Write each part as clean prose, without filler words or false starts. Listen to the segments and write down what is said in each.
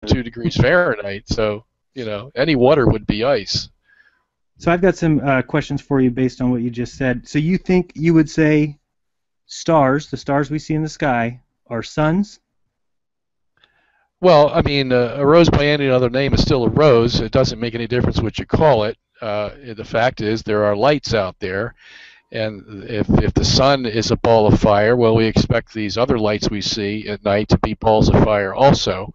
2 degrees Fahrenheit, so, any water would be ice. So I've got some questions for you based on what you just said. So you think you would say stars, the stars we see in the sky, are suns? Well, I mean, a rose by any other name is still a rose. It doesn't make any difference what you call it. The fact is there are lights out there, and if the sun is a ball of fire, well, we expect these other lights we see at night to be balls of fire also.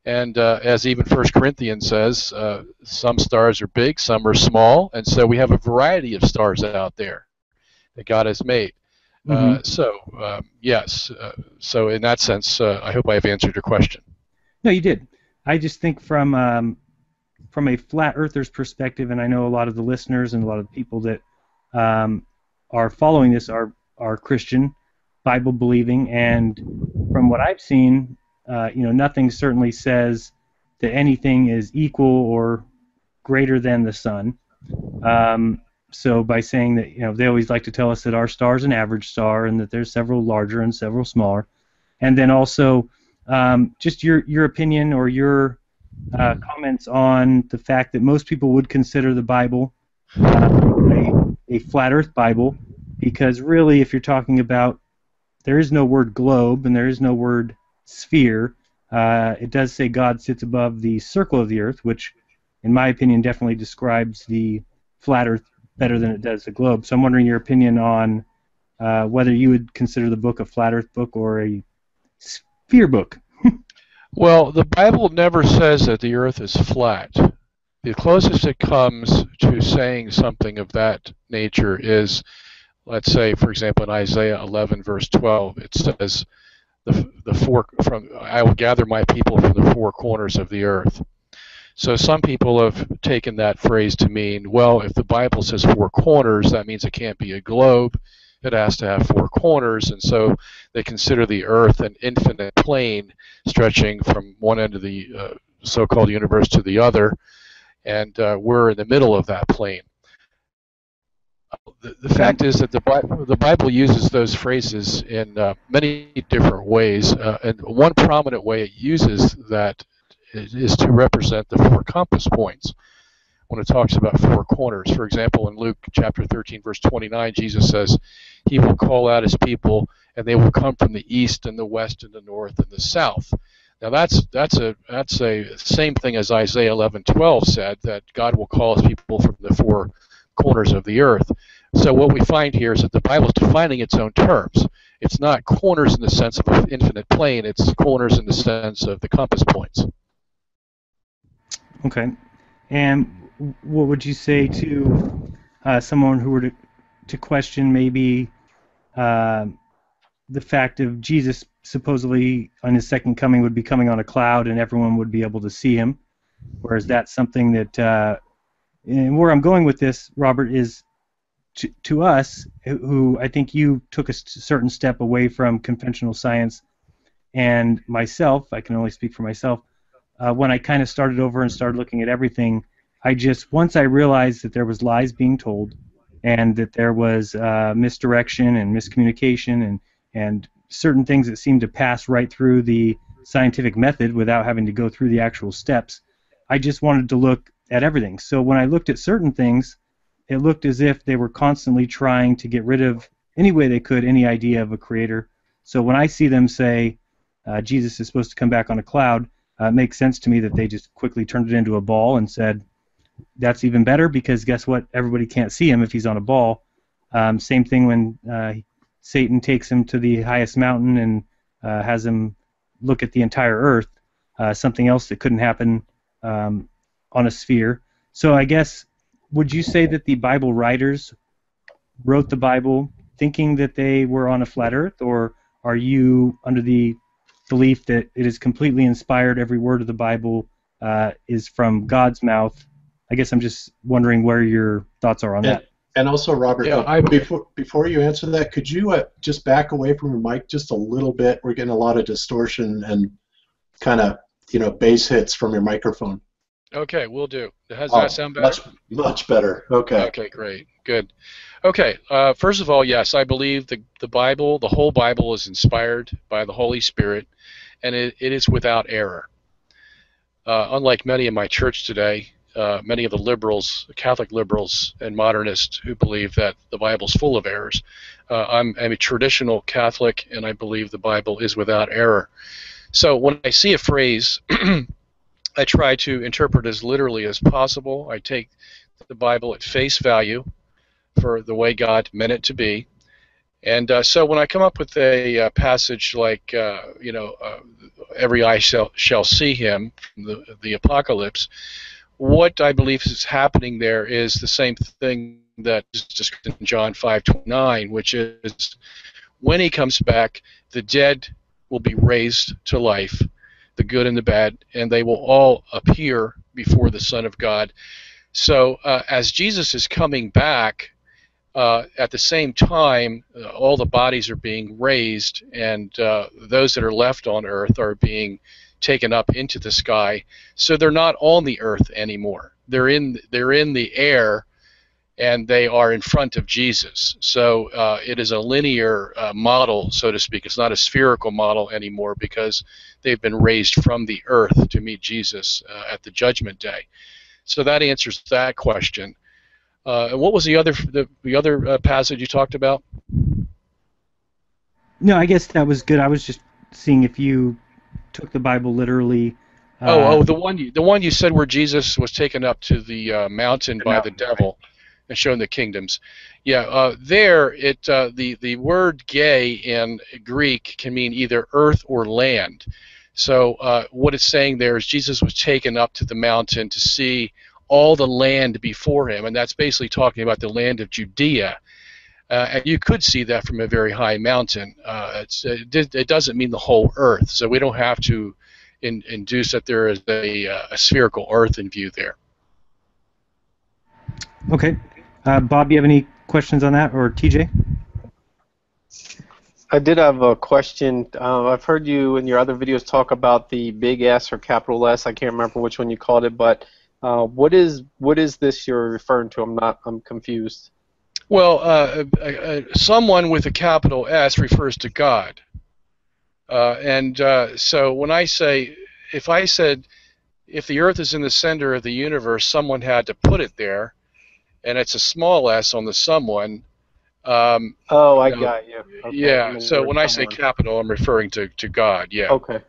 And as even 1 Corinthians says, some stars are big, some are small, and so we have a variety of stars out there that God has made. Yes. So in that sense, I hope I have answered your question. No, you did. I just think from a flat earther's perspective, and I know a lot of the listeners and a lot of the people that are following this are Christian, Bible believing, and from what I've seen, nothing certainly says that anything is equal or greater than the sun. So by saying that, they always like to tell us that our star is an average star and that there's several larger and several smaller. And then also just your opinion or your comments on the fact that most people would consider the Bible a flat earth Bible, because really if you're talking about, there is no word globe and there is no word sphere. It does say God sits above the circle of the earth, which in my opinion definitely describes the flat earth better than it does the globe. So I'm wondering your opinion on whether you would consider the book a flat earth book or a sphere book. Well, the Bible never says that the earth is flat. The closest it comes to saying something of that nature is, let's say, for example, in Isaiah 11, verse 12, it says, I will gather my people from the four corners of the earth. So some people have taken that phrase to mean, well, if the Bible says four corners, that means it can't be a globe. It has to have four corners, and so they consider the earth an infinite plane stretching from one end of the so-called universe to the other, and we're in the middle of that plane. The fact is that the Bible uses those phrases in many different ways, and one prominent way it uses that is to represent the four compass points when it talks about four corners. For example, in Luke chapter 13, verse 29, Jesus says, he will call out his people, and they will come from the east and the west and the north and the south. Now that's a same thing as Isaiah 11:12 said, that God will call his people from the four corners of the earth. So what we find here is that the Bible is defining its own terms. It's not corners in the sense of an infinite plane, it's corners in the sense of the compass points. Okay. And what would you say to someone who were to question maybe the fact of Jesus supposedly on his second coming would be coming on a cloud and everyone would be able to see him? Whereas that's something that, and where I'm going with this, Robert, is to us, who I think you took a certain step away from conventional science, and myself, I can only speak for myself, when I kind of started over and started looking at everything, once I realized that there was lies being told and that there was misdirection and miscommunication and certain things that seemed to pass right through the scientific method without having to go through the actual steps, I just wanted to look at everything. So when I looked at certain things, it looked as if they were constantly trying to get rid of, any way they could, any idea of a creator. So when I see them say Jesus is supposed to come back on a cloud, it makes sense to me that they just quickly turned it into a ball and said, that's even better because guess what? Everybody can't see him if he's on a ball. Same thing when Satan takes him to the highest mountain and has him look at the entire earth, something else that couldn't happen on a sphere. So I guess, would you say that the Bible writers wrote the Bible thinking that they were on a flat earth, or are you under the belief that it is completely inspired, every word of the Bible is from God's mouth? I guess I'm just wondering where your thoughts are on that. And also, Robert, before you answer that, could you just back away from your mic just a little bit? We're getting a lot of distortion and kind of, bass hits from your microphone. Okay, will do. Does that sound better? Much better. Okay. Okay, great. Good. Okay, first of all, yes, I believe the Bible, the whole Bible is inspired by the Holy Spirit, and it is without error. unlike many in my church today, many of the liberals, Catholic liberals and modernists who believe that the Bible's full of errors, I'm a traditional Catholic, and I believe the Bible is without error. So when I see a phrase, I try to interpret as literally as possible. I take the Bible at face value for the way God meant it to be. And so when I come up with a passage like, every eye shall see him, from the Apocalypse, what I believe is happening there is the same thing that is described in John 5:29, which is when he comes back, the dead will be raised to life, the good and the bad, and they will all appear before the Son of God. So as Jesus is coming back, at the same time, all the bodies are being raised, and those that are left on earth are being taken up into the sky. So they're not on the earth anymore. They're in the air, and they are in front of Jesus. So it is a linear model, so to speak. It's not a spherical model anymore because they've been raised from the earth to meet Jesus at the Judgment Day. So that answers that question. And what was the other passage you talked about? No, I guess that was good. I was just seeing if you took the Bible literally. The one you said where Jesus was taken up to the mountain by the devil and shown the kingdoms. Yeah, there the word "gay" in Greek can mean either earth or land. So what it's saying there is Jesus was taken up to the mountain to see all the land before him, and that's basically talking about the land of Judea. And you could see that from a very high mountain. It doesn't mean the whole earth, so we don't have to induce that there is a spherical earth in view there. Okay. Bob, you have any questions on that, or TJ? I did have a question. I've heard you in your other videos talk about the big S or capital S. I can't remember which one you called it, but what is this you're referring to? I'm confused. Well, someone with a capital S refers to God, so when I say, if I said, if the Earth is in the center of the universe, someone had to put it there, and it's a small s on the someone. I got you. Okay. Yeah. So when I say capital, I'm referring to God. Yeah. Okay.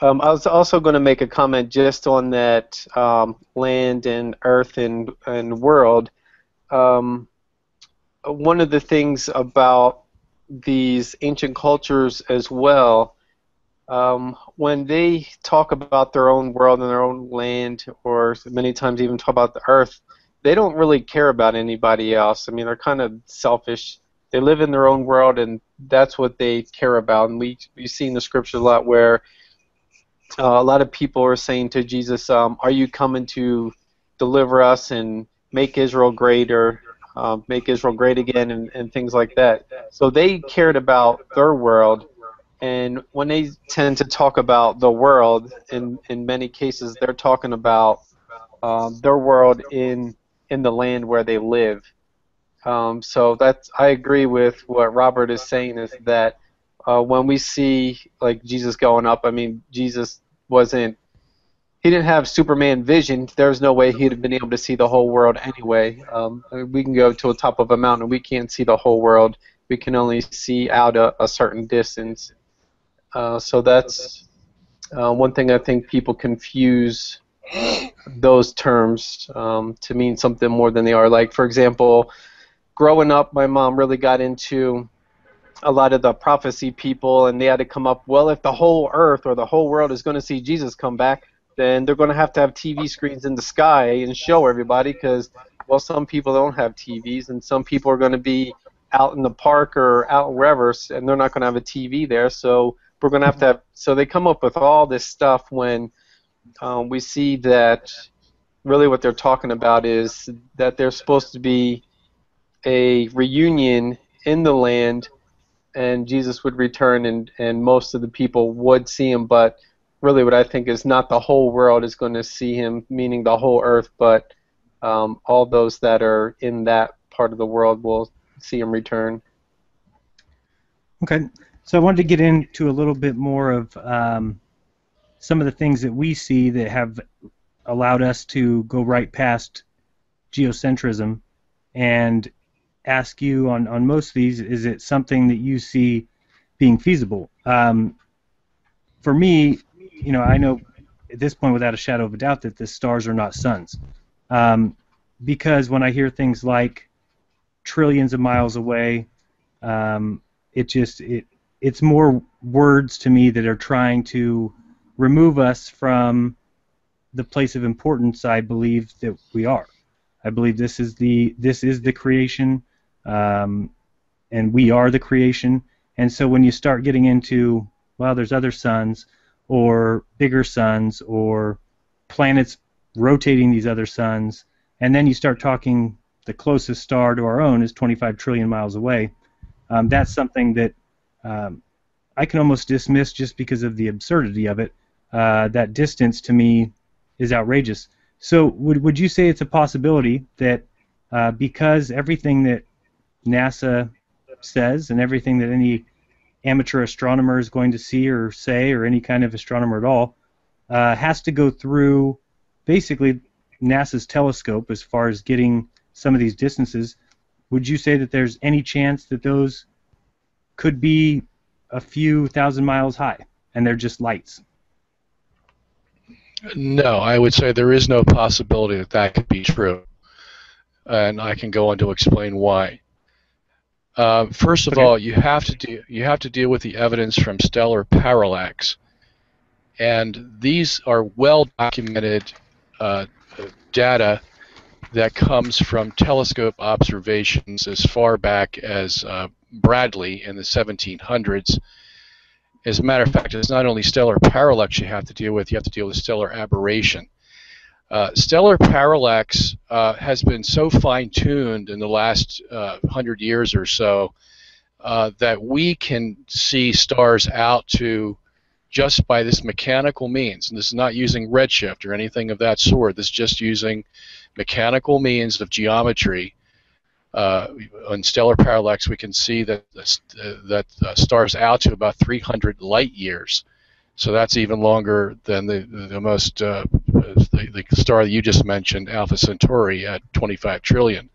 I was also going to make a comment just on that land and earth and world. One of the things about these ancient cultures as well, when they talk about their own world and their own land, or many times even talk about the earth, they don't really care about anybody else. I mean, they're kind of selfish. They live in their own world, and that's what they care about. And we see in the scripture a lot where a lot of people are saying to Jesus, are you coming to deliver us and make Israel great, or make Israel great again, and things like that. So they cared about their world, and when they tend to talk about the world, in many cases they're talking about their world in the land where they live. So I agree with what Robert is saying, is that when we see like Jesus going up, I mean, Jesus he didn't have Superman vision. There's no way he'd have been able to see the whole world anyway. We can go to the top of a mountain. We can't see the whole world. We can only see out a certain distance. So that's one thing I think people confuse those terms to mean something more than they are. Like, for example, growing up, my mom really got into a lot of the prophecy people, and they had to come up, well, if the whole earth or the whole world is going to see Jesus come back, then they're going to have TV screens in the sky and show everybody, because, well, some people don't have TVs, and some people are going to be out in the park or out wherever, and they're not going to have a TV there, so we're going to have, so they come up with all this stuff when we see that really what they're talking about is that there's supposed to be a reunion in the land, and Jesus would return, and most of the people would see him, but really what I think is not the whole world is going to see him, meaning the whole earth, but all those that are in that part of the world will see him return. Okay, so I wanted to get into a little bit more of some of the things that we see that have allowed us to go right past geocentrism, and ask you on most of these, is it something that you see being feasible? For me, I know at this point without a shadow of a doubt that the stars are not suns, because when I hear things like trillions of miles away, it's more words to me that are trying to remove us from the place of importance I believe that we are. I believe this is the creation, and we are the creation. And so when you start getting into, well, there's other suns or bigger suns or planets rotating these other suns, and then you start talking the closest star to our own is 25 trillion miles away, that's something that I can almost dismiss just because of the absurdity of it. That distance to me is outrageous. So would you say it's a possibility that because everything that NASA says and everything that any amateur astronomer is going to see or say, or any kind of astronomer at all, has to go through basically NASA's telescope as far as getting some of these distances, would you say that there's any chance that those could be a few thousand miles high and they're just lights? No, I would say there is no possibility that that could be true, and I can go on to explain why. First of all, you have to deal with the evidence from stellar parallax, and these are well documented data that comes from telescope observations as far back as Bradley in the 1700s. As a matter of fact, it's not only stellar parallax you have to deal with stellar aberration. Stellar parallax has been so fine-tuned in the last 100 years or so that we can see stars out to, just by this mechanical means, and this is not using redshift or anything of that sort, this is just using mechanical means of geometry. On stellar parallax, we can see that stars out to about 300 light years. So that's even longer than the most the star that you just mentioned, Alpha Centauri, at 25 trillion.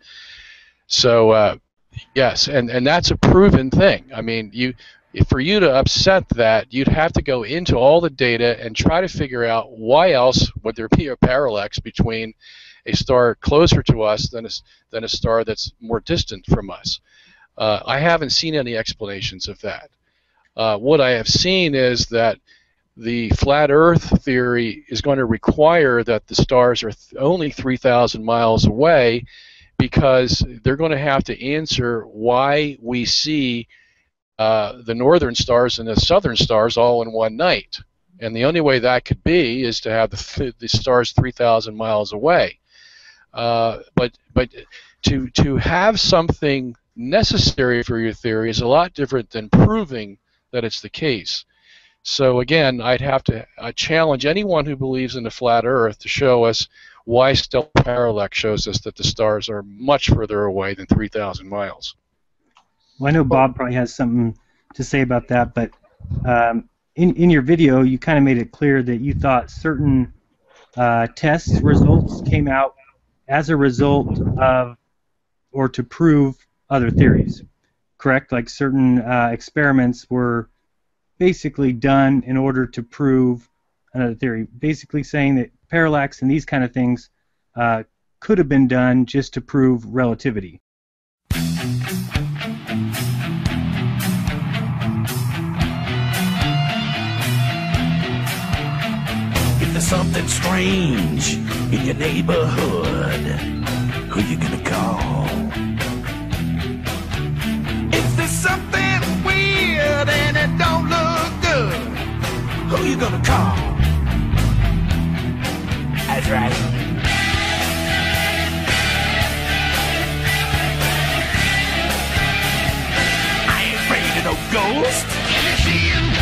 So yes, and that's a proven thing. I mean, for you to upset that, you'd have to go into all the data and try to figure out why else would there be a parallax between a star closer to us than a star that's more distant from us. I haven't seen any explanations of that. What I have seen is that the flat Earth theory is going to require that the stars are only 3,000 miles away, because they're going to have to answer why we see the northern stars and the southern stars all in one night. And the only way that could be is to have the stars 3,000 miles away. But to have something necessary for your theory is a lot different than proving that it's the case. So again, I'd have to challenge anyone who believes in the flat Earth to show us why stellar parallax shows us that the stars are much further away than 3,000 miles. Well, I know Bob probably has something to say about that, but in your video, you kind of made it clear that you thought certain test results came out as a result of, or to prove, other theories, correct? Like certain experiments were basically done in order to prove another theory, basically saying that parallax and these kind of things could have been done just to prove relativity. If there's something strange in your neighborhood, who you gonna call? If there's something weird and it don't look good, who you gonna call? That's right. I ain't afraid of no ghost. Can you see him?